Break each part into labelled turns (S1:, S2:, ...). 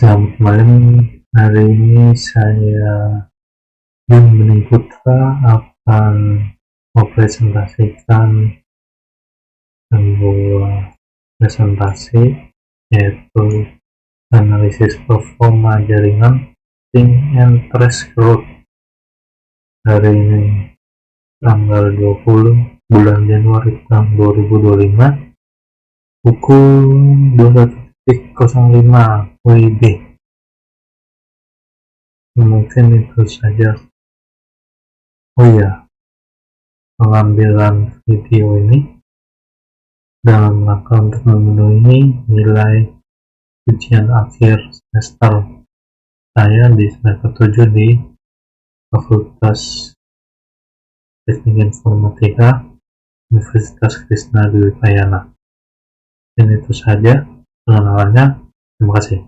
S1: Selamat malam, hari ini saya Yun Bening Putra akan mempresentasikan sebuah presentasi yaitu analisis performa jaringan ping and trace route. Hari ini tanggal 20 bulan Januari tahun 2025 pukul 21.05 WIB. Mungkin itu saja. Oh ya, pengambilan video ini dalam rangka untuk memenuhi nilai ujian akhir semester saya di semester 7 di Fakultas Teknik Informatika Universitas Krishna Dwi Payana. Dan itu saja pengenalannya. Terima kasih.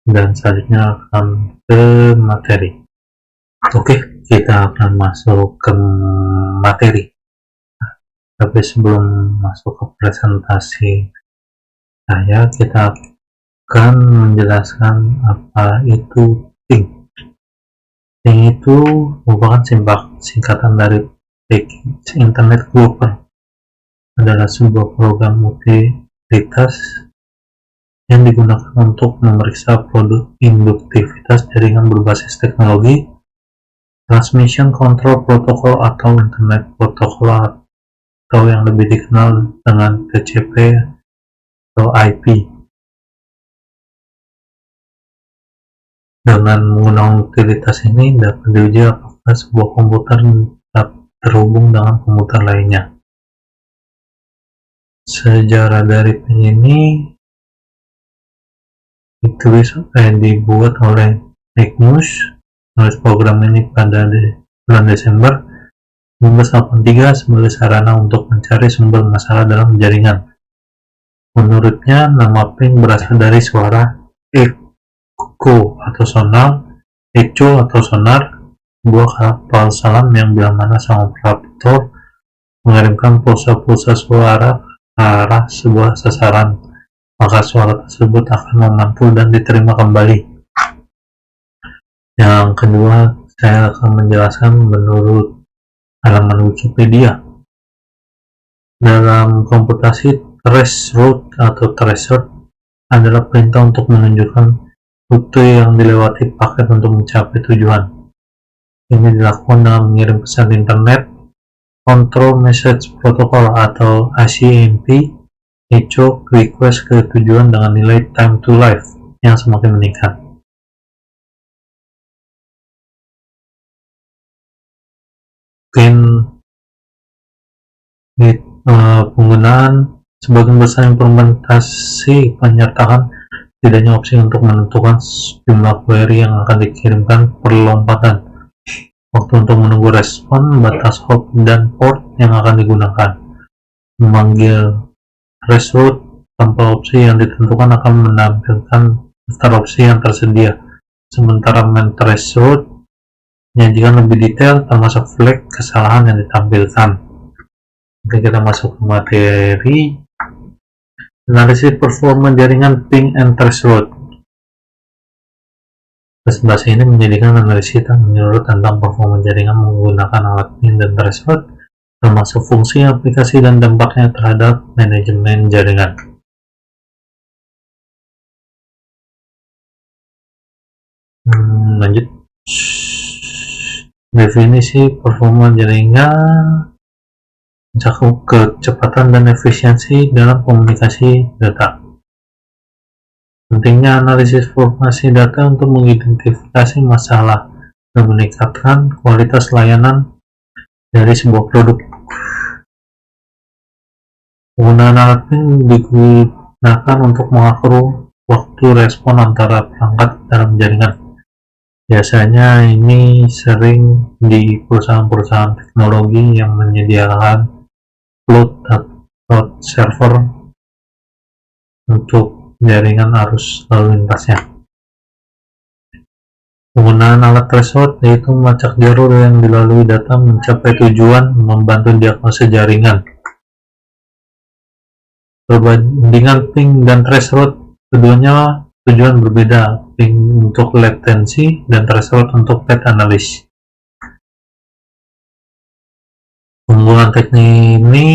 S1: Dan selanjutnya akan ke materi. Oke, kita akan masuk ke materi. Tapi sebelum masuk ke presentasi saya, kita akan menjelaskan apa itu ping. Ping itu merupakan singkatan dari Package Internet Grouper. Adalah sebuah program utilitas yang digunakan untuk memeriksa produk induktivitas jaringan berbasis teknologi Transmission Control Protocol atau Internet Protocol, atau yang lebih dikenal dengan TCP atau IP. Dengan menggunakan utilitas ini dapat diuji apakah sebuah komputer dapat terhubung dengan komputer lainnya. Sejarah dari ping ini dibuat oleh Magnus. Menulis program ini pada bulan Desember 1983 sebagai sarana untuk mencari sumber masalah dalam jaringan. Menurutnya, nama ping berasal dari suara echo atau sonar, sebuah kapal selam yang bila mana sang operator mengirimkan pulsa-pulsa suara ke arah sebuah sasaran, maka suara tersebut akan memantul dan diterima kembali. Yang kedua, saya akan menjelaskan menurut halaman Wikipedia. Dalam komputasi, trace route atau tracer adalah perintah untuk menunjukkan rute yang dilewati paket untuk mencapai tujuan. Ini dilakukan dengan mengirim pesan internet Control Message Protocol atau ACMP echo request ke tujuan dengan nilai time to life yang semakin meningkat. Penggunaan sebagian besar implementasi menyertakan tidaknya opsi untuk menentukan jumlah query yang akan dikirimkan per lompatan, waktu untuk menunggu respon, batas hop, dan port yang akan digunakan. Memanggil trace route tanpa opsi yang ditentukan akan menampilkan daftar opsi yang tersedia, sementara main trace route menyajikan lebih detail termasuk flag kesalahan yang ditampilkan. Oke, kita masuk ke materi. Analisis performa jaringan ping and trace route. Presentasi ini menjadikan analisis yang menyeluruh tentang performa jaringan menggunakan alat ping dan trace route, termasuk fungsi, aplikasi, dan dampaknya terhadap manajemen jaringan. Lanjut. Definisi performa jaringan mencakup kecepatan dan efisiensi dalam komunikasi data. Pentingnya analisis formasi data untuk mengidentifikasi masalah dan meningkatkan kualitas layanan dari sebuah produk. Penggunaan alat ping digunakan untuk mengatur waktu respon antara perangkat dalam jaringan. Biasanya ini sering di perusahaan-perusahaan teknologi yang menyediakan cloud atau server untuk jaringan arus lalu lintasnya. Penggunaan alat trace route yaitu melacak jalur yang dilalui data mencapai tujuan, membantu diagnosa jaringan. Perbandingan ping dan trace route, keduanya tujuan berbeda, ping untuk latency dan threshold untuk path analysis. Penggunaan teknik ini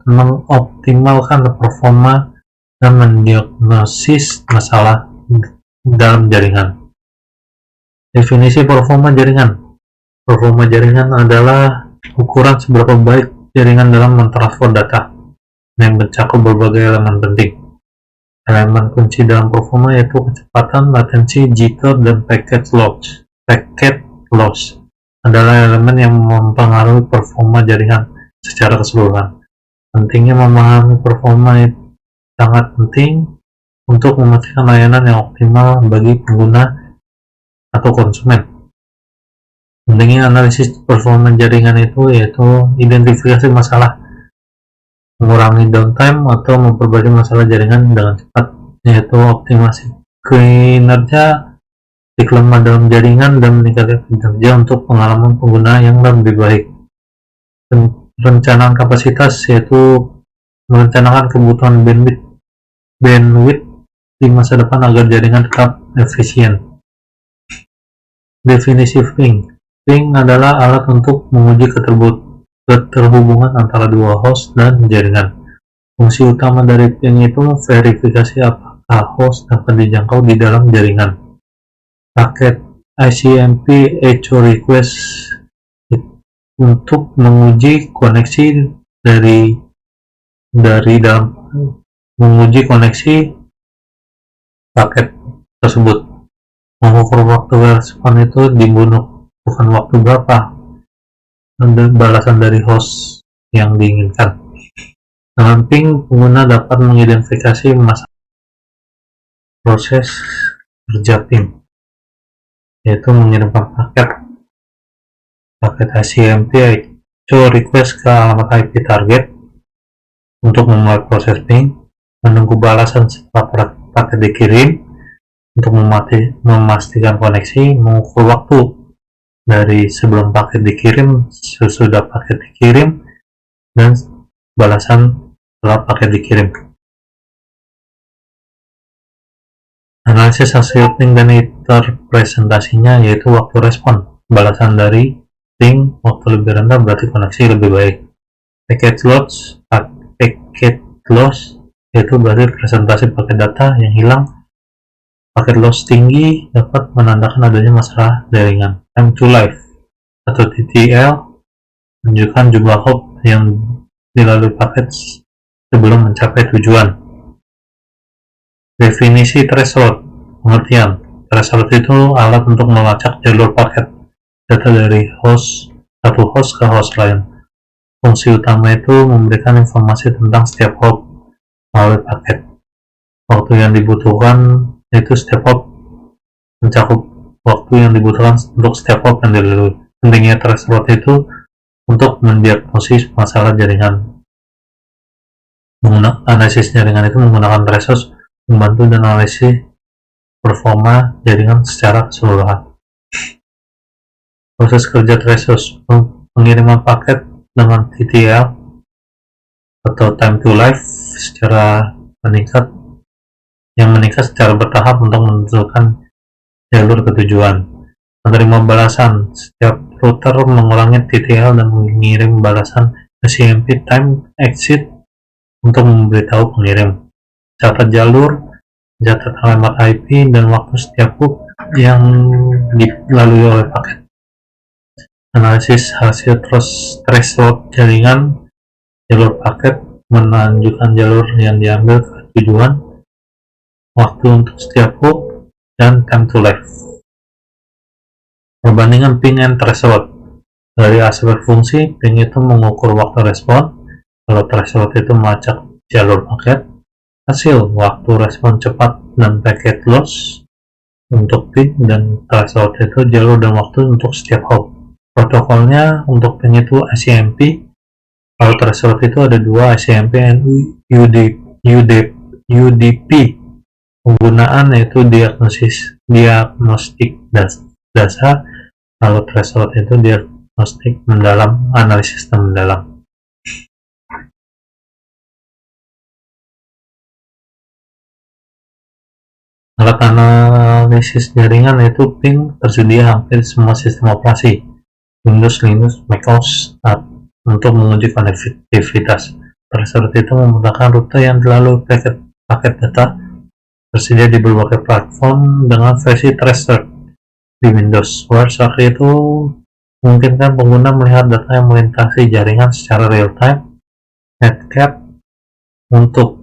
S1: mengoptimalkan performa dan mendiagnosis masalah dalam jaringan. Definisi performa jaringan. Performa jaringan adalah ukuran seberapa baik jaringan dalam mentransfer data yang mencakup berbagai elemen penting. Elemen kunci dalam performa yaitu kecepatan, latensi, jitter, dan packet loss. Packet loss adalah elemen yang mempengaruhi performa jaringan secara keseluruhan. Pentingnya memahami performa itu sangat penting untuk memastikan layanan yang optimal bagi pengguna atau konsumen. Pentingnya analisis performa jaringan itu yaitu identifikasi masalah, mengurangi downtime atau memperbaiki masalah jaringan dengan cepat, yaitu optimasi kinerja, titik lemah dalam jaringan, dan meningkatkan kinerja untuk pengalaman pengguna yang lebih baik. Perencanaan kapasitas yaitu merencanakan kebutuhan bandwidth di masa depan agar jaringan tetap efisien. Definisi ping. Ping adalah alat untuk menguji keterhubungan antara dua host dan jaringan. Fungsi utama dari ping itu verifikasi apakah host dapat dijangkau di dalam jaringan. Paket ICMP echo request untuk menguji koneksi dari dalam menguji koneksi paket tersebut. Mengukur waktu respon itu dibutuhkan waktu berapa balasan dari host yang diinginkan. Dengan ping, pengguna dapat mengidentifikasi masalah proses kerja ping, yaitu mengirimkan paket ICMP echo request ke alamat IP target untuk memulai proses ping, menunggu balasan setelah paket dikirim untuk memastikan koneksi, mengukur waktu dari sebelum paket dikirim, sesudah paket dikirim, dan balasan setelah paket dikirim. Analisis hasil ping dan interpretasinya yaitu waktu respon. Balasan dari ping waktu lebih rendah berarti koneksi lebih baik. Packet loss yaitu berarti presentasi paket data yang hilang. Paket loss tinggi dapat menandakan adanya masalah jaringan. Time to life atau TTL menunjukkan jumlah hop yang dilalui paket sebelum mencapai tujuan. Definisi threshold. Pengertian. Threshold itu alat untuk melacak jalur paket data dari satu host ke host lain. Fungsi utama itu memberikan informasi tentang setiap hop melalui paket. Waktu yang dibutuhkan itu setiap hop mencakup waktu yang dibutuhkan untuk setiap hop yang dilalui. Pentingnya threshold itu untuk mendiagnosis masalah jaringan. Analisis jaringan itu menggunakan threshold membantu dan analisis performa jaringan secara keseluruhan. Proses kerja threshold. Pengiriman paket dengan TTL atau time to life yang meningkat secara bertahap untuk menentukan jalur ketujuan. Menerima balasan. Setiap router mengulangi TTL dan mengirim balasan ICMP time exit untuk memberitahu pengirim. Catat jalur, catat alamat IP, dan waktu setiap hop yang dilalui oleh paket. Analisis hasil threshold jaringan. Jalur paket menunjukkan jalur yang diambil ke tujuan, waktu untuk setiap hop, dan time to life. Perbandingan ping and threshold. Dari aspek fungsi, ping itu mengukur waktu respon, kalau threshold itu melacak jalur paket. Hasil, waktu respon cepat dan packet loss untuk ping, dan threshold itu jalur dan waktu untuk setiap hop. Protokolnya untuk ping itu ICMP, kalau threshold itu ada dua, ICMP dan UDP. Penggunaan yaitu diagnostik dasar, kalau threshold itu diagnostik mendalam, analisis mendalam. Alat analisis jaringan yaitu ping tersedia hampir semua sistem operasi Windows, Linux, macOS untuk menguji konektivitas. Tracer itu memudahkan rute yang dilalui paket data tersedia di berbagai platform dengan versi Tracer di Windows. WireShark itu memungkinkan pengguna melihat data yang melintasi jaringan secara real-time. Netcat untuk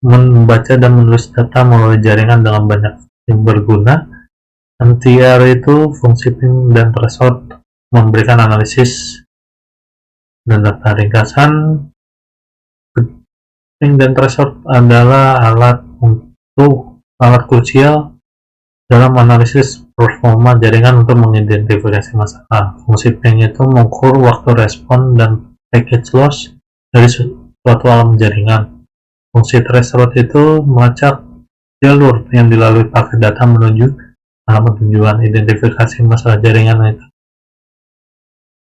S1: membaca dan menulis data melalui jaringan dengan banyak sumber guna. MTR itu fungsi ping dan threshold memberikan analisis dan data ringkasan. Ping dan threshold adalah alat krusial dalam analisis performa jaringan untuk mengidentifikasi masalah. Fungsi ping itu mengukur waktu respon dan packet loss dari suatu alam jaringan. Fungsi threshold itu melacak jalur yang dilalui paket data menuju alamat tujuan. Identifikasi masalah jaringan itu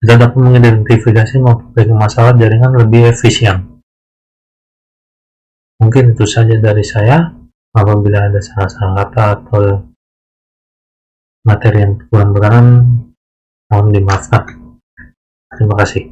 S1: kita dapat mengidentifikasi memperbaiki masalah jaringan lebih efisien. Mungkin itu saja dari saya. Apabila ada salah-salah kata atau materi yang kurang berkenan, mohon dimaafkan. Terima kasih.